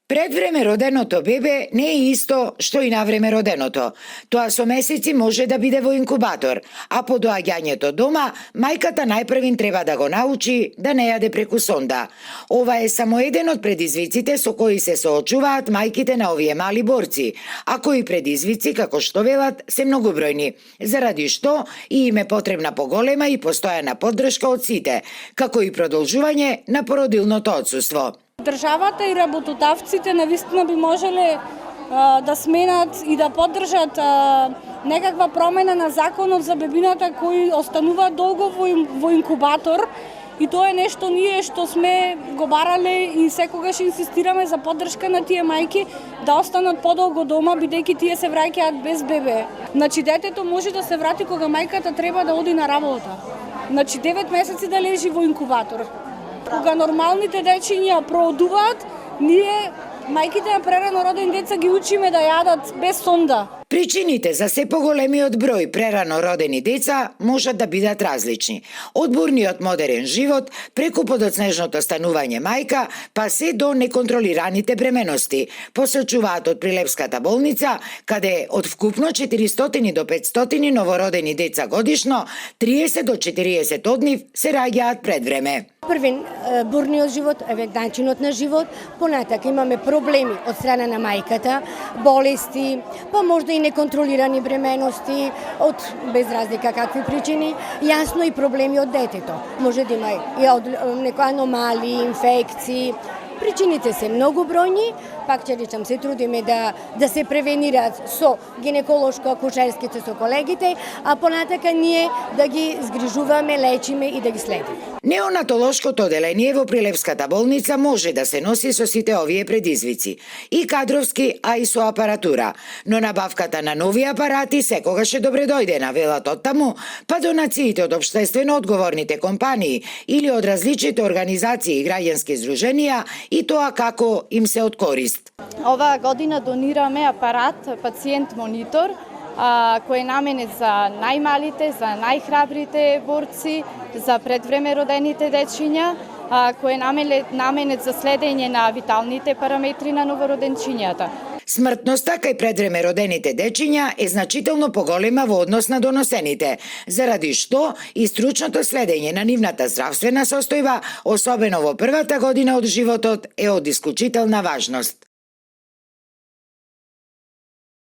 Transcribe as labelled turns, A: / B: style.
A: Пред време роденото бебе не е исто што и на време роденото. Тоа со месеци може да биде во инкубатор, а по доаѓањето дома, мајката најпрвин треба да го научи да не јаде преку сонда. Ова е само еден од предизвиците со кои се соочуваат мајките на овие мали борци, а кои предизвици, како што велат, се многобројни, заради што и им е потребна поголема и постојана поддршка од сите, како и продолжување на породилното отсуство.
B: Државата и работодавците навистина би можеле да сменат и да поддржат некаква промена на законот за бебината кои остануваат долго во инкубатор, и тоа е нешто ние што сме го барале и секогаш инсистираме за поддршка на тие мајки да останат подолго дома, бидејќи тие се враќаат без бебе. Значи детето може да се врати кога мајката треба да оди на работа. Значи 9 месеци да лежи во инкубатор. Кога нормалните дечиња проодуваат, ние, мајките на прерано родени деца, ги учиме да јадат без сонда.
A: Причините за се поголемиот број прерано родени деца можат да бидат различни. Од бурниот модерен живот, преку подоцнежното станување мајка, па се до неконтролираните бременности, посочуваат од Прилепската болница, каде од вкупно 400 до 500 новородени деца годишно, 30 до 40 од нив се раѓаат пред време.
C: Првен бурниот живот, начинот на живот, понатака имаме проблеми од страна на мајката, болести, па можда и неконтролирани бременности од без разлика какви причини, јасно и проблеми од детето. Може да има и од некои аномалии, инфекции. Причините се многу бројни, пак ќе речам, се трудиме да се превенираат со гинеколошко-акушерските со колегите, а понатака ние да ги згрижуваме, лечиме и да ги следиме.
A: Неонатолошкото оделение во Прилепската болница може да се носи со сите овие предизвици, и кадровски, а и со апаратура, но набавката на нови апарати секогаш е добре дојдена, велат оттаму, па донациите од општествено одговорните компании или од различните организации и граѓански здруженија, и тоа како им се од корист.
D: Оваа година донираме апарат пациент монитор, кој е наменет за најмалите, за најхрабрите борци, за предвреме родените дечиња, кој е наменет за следење на виталните параметри на новороденчињата.
A: Смртноста кај предвреме родените дечиња е значително поголема во однос на доносените, заради што и стручното следење на нивната здравствена состојба, особено во првата година од животот, е од исклучителна важност.